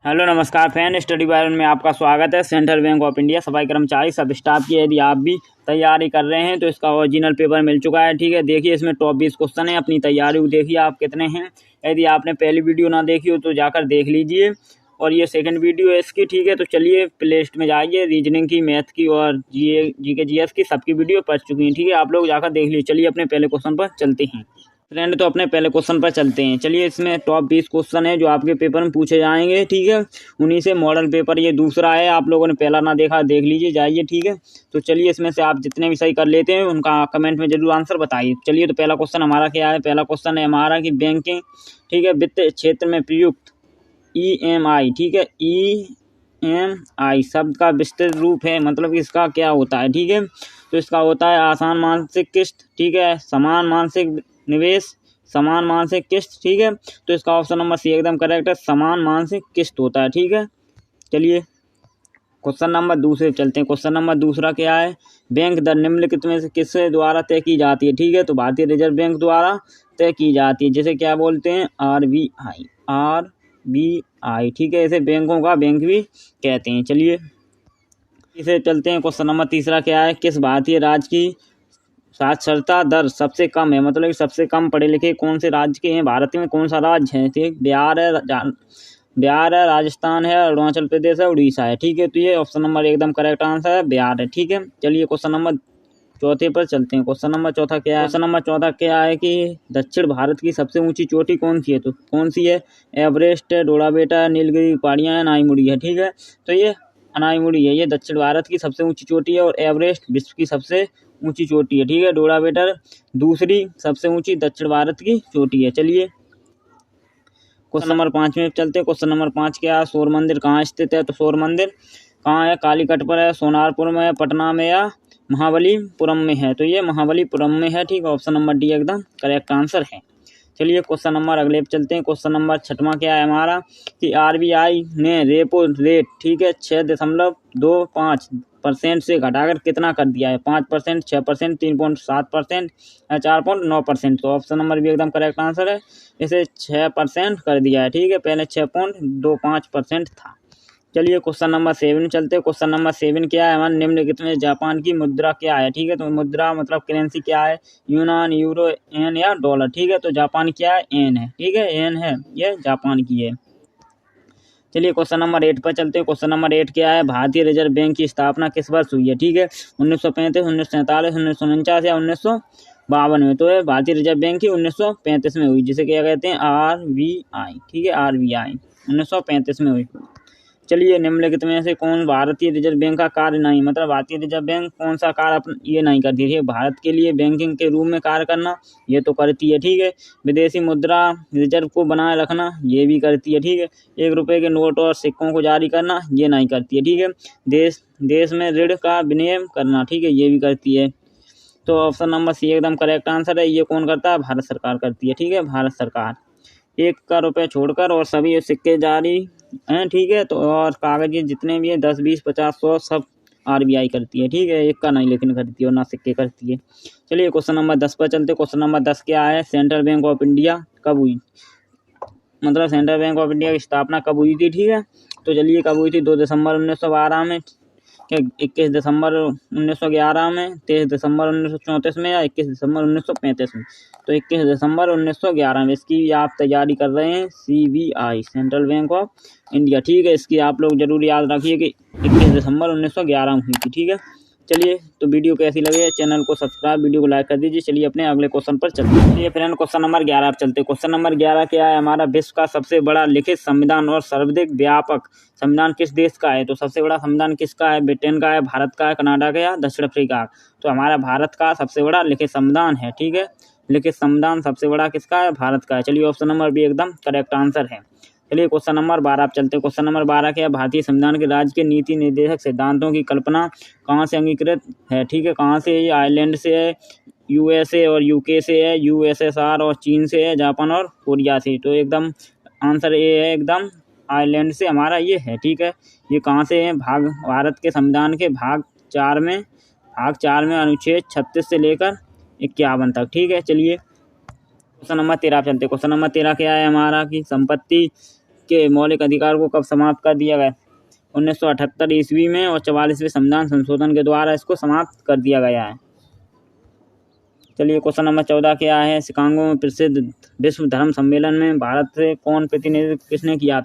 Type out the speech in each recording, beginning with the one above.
Hello नमस्कार friend, study Byron में आपका स्वागत है। सेंट्रल बैंक ऑफ इंडिया सफाई कर्मचारी सब स्टाफ की यदि आप भी तैयारी कर रहे हैं तो इसका ओरिजिनल पेपर मिल चुका है। ठीक है, देखिए इसमें टॉप 20 क्वेश्चन है। अपनी तैयारी देखिए आप कितने हैं। यदि आपने पहली वीडियो ना देखी हो तो जाकर देख लीजिए, और ये सेकंड वीडियो है इसकी। ठीक है, तो चलिए प्ले लिस्ट में जाइए। रीजनिंग की, मैथ की और जीके जीएस की सबकी वीडियो पड़ चुकी है। ठीक है, आप लोग जाकर देख लीजिए। चलिए अपने पहले क्वेश्चन पर चलते हैं फ्रेंड। तो अपने पहले क्वेश्चन पर चलते हैं। चलिए, इसमें टॉप 20 क्वेश्चन है जो आपके पेपर में पूछे जाएंगे। ठीक है, उन्हीं से मॉडल पेपर ये दूसरा है। आप लोगों ने पहला ना देखा, देख लीजिए, जाइए। ठीक है, तो चलिए इसमें से आप जितने भी सही कर लेते हैं उनका कमेंट में जरूर आंसर बताइए। चलिए, तो पहला क्वेश्चन हमारा क्या है। पहला क्वेश्चन है हमारा कि बैंकिंग, ठीक है, वित्त क्षेत्र में प्रयुक्त EMI, ठीक है, EMI शब्द का विस्तृत रूप है, मतलब इसका क्या होता है। ठीक है, तो इसका होता है आसान मासिक किस्त, ठीक है, समान मासिक निवेश, समान मासिक किस्त। ठीक है, तो इसका ऑप्शन नंबर सी एकदम करेक्ट है, समान मासिक किस्त होता है। ठीक है, चलिए क्वेश्चन नंबर दूसरे चलते हैं। क्वेश्चन नंबर दूसरा क्या है। बैंक दर निम्नलिखित में से किसके द्वारा तय की जाती है। ठीक है, तो भारतीय रिजर्व बैंक द्वारा तय की जाती है, जिसे क्या बोलते हैं, RBI। ठीक है, इसे बैंकों का बैंक भी कहते हैं। चलिए इसे चलते हैं। क्वेश्चन नंबर तीसरा क्या है। किस भारतीय राज्य की साक्षरता दर सबसे कम है, मतलब कि सबसे कम पढ़े लिखे कौन से राज्य के हैं भारत में, कौन सा राज्य है। ठीक, बिहार है, राजस्थान है, अरुणाचल प्रदेश है, उड़ीसा है। ठीक है, तो ये ऑप्शन नंबर एकदम करेक्ट आंसर है, बिहार है। ठीक है, चलिए क्वेश्चन नंबर चौथे पर चलते हैं। क्वेश्चन नंबर चौथा क्या है। क्वेश्चन नंबर चौथा क्या है कि दक्षिण भारत की सबसे ऊंची चोटी कौन सी है, तो कौन सी है। एवरेस्ट है, डोराबेटा है, नीलगिरी पहाड़ियाँ है, अनाईमुड़ी है। ठीक है, तो ये अनाईमुड़ी है, ये दक्षिण भारत की सबसे ऊंची चोटी है, और एवरेस्ट विश्व की सबसे ऊंची चोटी है। ठीक है, डोराबेटा दूसरी सबसे ऊंची दक्षिण भारत की चोटी है। चलिए क्वेश्चन नंबर 5 में चलते हैं। क्वेश्चन नंबर 5 क्या है। सौर मंदिर कहाँ स्थित है, तो सौर मंदिर कहाँ है, कालीकट पर है, सोनारपुर में है, पटना में या महाबलीपुरम में है, तो ये महाबलीपुरम में है। ठीक है, ऑप्शन नंबर डी एकदम करेक्ट आंसर है। चलिए क्वेश्चन नंबर अगले पे चलते हैं। क्वेश्चन नंबर 6वां क्या है हमारा कि RBI ने रेपो रेट, ठीक है, 6.25% से घटाकर कितना कर दिया है। 5%, 6%, 3.7% या 4.9%। तो ऑप्शन नंबर भी एकदम करेक्ट आंसर है, इसे 6% कर दिया है। ठीक है, पहले 6.25% था। चलिए क्वेश्चन नंबर 7 चलते हैं। क्वेश्चन नंबर 7 क्या है हमारे निम्नलिखित में जापान की मुद्रा क्या है। ठीक है, तो मुद्रा मतलब करेंसी क्या है, यूनान, यूरो, एन या डॉलर। ठीक है, तो जापान क्या है, एन है। ठीक है, एन है, ये जापान की है। चलिए क्वेश्चन नंबर 8 पर चलते हैं। क्वेश्चन नंबर 8 क्या है। भारतीय रिजर्व बैंक की स्थापना किस वर्ष हुई है। ठीक है, 1935, 1947, 1949 या 1952 में। तो भारतीय रिजर्व बैंक की 1935 में हुई, जिसे क्या कहते हैं, RBI। ठीक है, RBI 1935 में हुई। चलिए निम्नलिखित में से कौन भारतीय रिजर्व बैंक का कार्य नहीं, मतलब भारतीय रिजर्व बैंक कौन सा कार्य ये नहीं करती है। भारत के लिए बैंकिंग के रूप में कार्य करना, ये तो करती है। ठीक है, विदेशी मुद्रा रिजर्व को बनाए रखना, ये भी करती है। ठीक है, 1 रुपये के नोट और सिक्कों को जारी करना, ये नहीं करती है। ठीक है, देश में ऋण का विनिमय करना, ठीक है, ये भी करती है। तो ऑप्शन नंबर सी एकदम करेक्ट आंसर है। ये कौन करता है, भारत सरकार करती है। ठीक है, भारत सरकार 1 का रुपये छोड़कर और सभी सिक्के जारी हैं। ठीक है, तो और कागज जितने भी हैं 10, 20, 50, 100 सब RBI करती है। ठीक है, 1 का नहीं लेकिन करती है, और ना सिक्के करती है। चलिए क्वेश्चन नंबर 10 पर चलते। क्वेश्चन नंबर 10 क्या है। सेंट्रल बैंक ऑफ इंडिया कब हुई, मतलब सेंट्रल बैंक ऑफ इंडिया की स्थापना कब हुई थी। ठीक है, तो चलिए कब हुई थी, 2 दिसंबर 1912 में, 21 दिसंबर 1911 में, 23 दिसंबर 1934 में, या 21 दिसंबर 1935 में। तो 21 दिसंबर 1911 में। इसकी आप तैयारी कर रहे हैं, CBI central bank of India. ठीक है, इसकी आप लोग जरूर याद रखिए कि 21 दिसंबर 1911 में हुई थी। ठीक है, चलिए तो वीडियो कैसी लगे, चैनल को सब्सक्राइब, वीडियो को लाइक कर दीजिए। चलिए अपने अगले क्वेश्चन पर चलते हैं। चलिए फ्रेंड क्वेश्चन नंबर 11 पर चलते हैं। क्वेश्चन नंबर 11 क्या है हमारा। विश्व का सबसे बड़ा लिखित संविधान और सर्वाधिक व्यापक संविधान किस देश का है। तो सबसे बड़ा संविधान किसका है, ब्रिटेन का है, भारत का है, कनाडा का या दक्षिण अफ्रीका। तो हमारा भारत का सबसे बड़ा लिखित संविधान है। ठीक है, लिखित संविधान सबसे बड़ा किसका है, भारत का है। चलिए ऑप्शन नंबर भी एकदम करेक्ट आंसर है। चलिए क्वेश्चन नंबर 12 पर चलते हैं। क्वेश्चन नंबर 12 क्या है। भारतीय संविधान के राज्य के नीति निर्देशक सिद्धांतों की कल्पना कहाँ से अंगीकृत है। ठीक है, कहाँ से है, ये आयरलैंड से है, USA और UK से है, USSR और चीन से है, जापान और कोरिया से। तो एकदम आंसर ए है, एकदम आयरलैंड से हमारा ये है। ठीक है, ये कहाँ से है, भारत के संविधान के भाग 4 में अनुच्छेद 36 से लेकर 51 तक। ठीक है, चलिए क्वेश्चन नंबर 13 चलते। क्वेश्चन नंबर 13 क्या है हमारा कि संपत्ति के मौलिक अधिकार को कब समाप्त कर दिया गया? 1978 ईस्वी में, और 44वें संविधान संशोधन के द्वारा इसको समाप्त कर दिया गया है। चलिए क्वेश्चन नंबर 14 क्या है? शिकागो में प्रसिद्ध विश्व धर्म सम्मेलन में भारत से कौन प्रतिनिधित्व किसने किया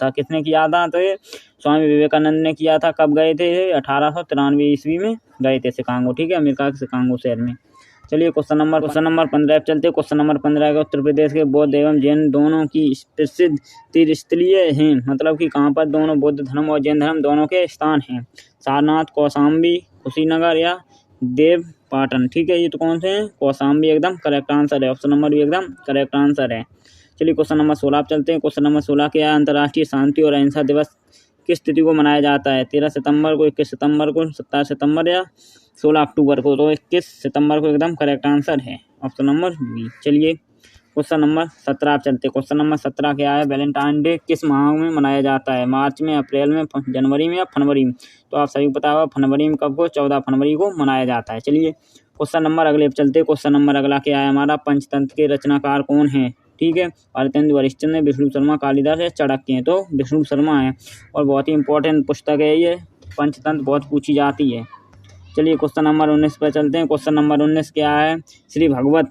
था? तो ये स्वामी विवेकानंद ने किया था। कब गए थे? 1893 ईस्वी में गए थे शिकागो, ठीक है, अमेरिका के शिकागो शहर में। चलिए क्वेश्चन नंबर 15 पे चलते। क्वेश्चन नंबर 15 के उत्तर प्रदेश के बौद्ध एवं जैन दोनों की प्रसिद्ध तीर्थस्थलीय हैं, मतलब कि कहाँ पर दोनों बौद्ध धर्म और जैन धर्म दोनों के स्थान हैं? सारनाथ, कौशाम्बी, कुशीनगर या देव पाटन, ठीक है। ये तो कौन से हैं? कौशाम्बी एकदम करेक्ट आंसर है। ऑप्शन नंबर भी एकदम करेक्ट आंसर है। चलिए क्वेश्चन नंबर 16 पे चलते हैं। क्वेश्चन नंबर 16 क्या है? अंतर्राष्ट्रीय शांति और अहिंसा दिवस किस तिथि को मनाया जाता है? 13 सितंबर को, 21 सितंबर को, 17 सितंबर या 16 अक्टूबर को? तो 21 सितंबर को एकदम करेक्ट आंसर है। Option number B. चलिए क्वेश्चन नंबर 17 पे चलते हैं। क्वेश्चन नंबर 17 क्या है? वैलेंटाइन डे किस माह में मनाया जाता है? मार्च में, अप्रैल में, जनवरी में या फरवरी में? तो आप सभी को पता होगा फरवरी में। कब को? 14 फरवरी को मनाया जाता है। चलिए क्वेश्चन नंबर अगले पे चलते हैं। क्वेश्चन नंबर अगला क्या है हमारा? पंचतंत्र के रचनाकार कौन है? ठीक है, भारतेंदु हरिश्चंद्र है, विष्णु शर्मा, कालिदास या चाणक्य हैं? तो विष्णु शर्मा है, और बहुत ही इंपॉर्टेंट पुस्तक है ये। पंचतंत्र बहुत पूछी जाती है। चलिए क्वेश्चन नंबर 19 पर चलते हैं। क्वेश्चन नंबर 19 क्या है? श्री भागवत,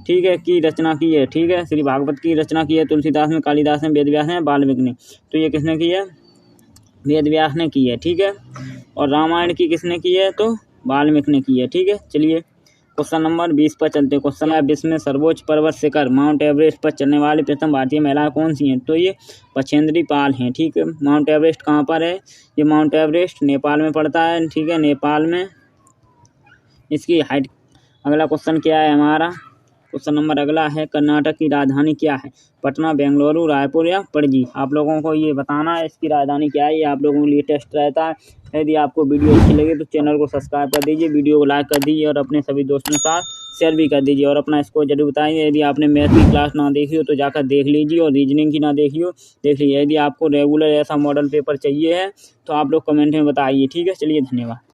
ठीक है, की रचना की है? ठीक है, श्री भागवत की रचना की है तुलसीदास ने, कालिदास ने, वेदव्यास ने, वाल्मीकि ने? तो ये किसने की है? वेदव्यास ने की है, ठीक है। और रामायण की किसने की है? तो वाल्मीकि ने की है, ठीक है। चलिए क्वेश्चन नंबर 20 पर चलते हैं। क्वेश्चन है विश्व में सर्वोच्च पर्वत शिखर माउंट एवरेस्ट पर चढ़ने वाली प्रथम भारतीय महिला कौन सी हैं? तो ये बछेंद्री पाल हैं, ठीक है। माउंट एवरेस्ट कहाँ पर है? ये माउंट एवरेस्ट नेपाल में पड़ता है, ठीक है, नेपाल में इसकी हाइट। अगला क्वेश्चन क्या है हमारा? क्वेश्चन नंबर अगला है कर्नाटक की राजधानी क्या है? पटना, बेंगलुरु, रायपुर या पणजी? आप लोगों को ये बताना है इसकी राजधानी क्या है। ये आप लोगों के लिए टेस्ट रहता है। यदि आपको वीडियो अच्छी लगे तो चैनल को सब्सक्राइब कर दीजिए, वीडियो को लाइक कर दीजिए और अपने सभी दोस्तों के साथ शेयर भी कर दीजिए, और अपना स्कोर जरूर बताइए। यदि आपने मैथ की क्लास ना देखी हो तो जाकर देख लीजिए, और रीजनिंग की ना देखी हो देख लीजिए। यदि आपको रेगुलर ऐसा मॉडल पेपर चाहिए है तो आप लोग कमेंट में बताइए, ठीक है। चलिए धन्यवाद।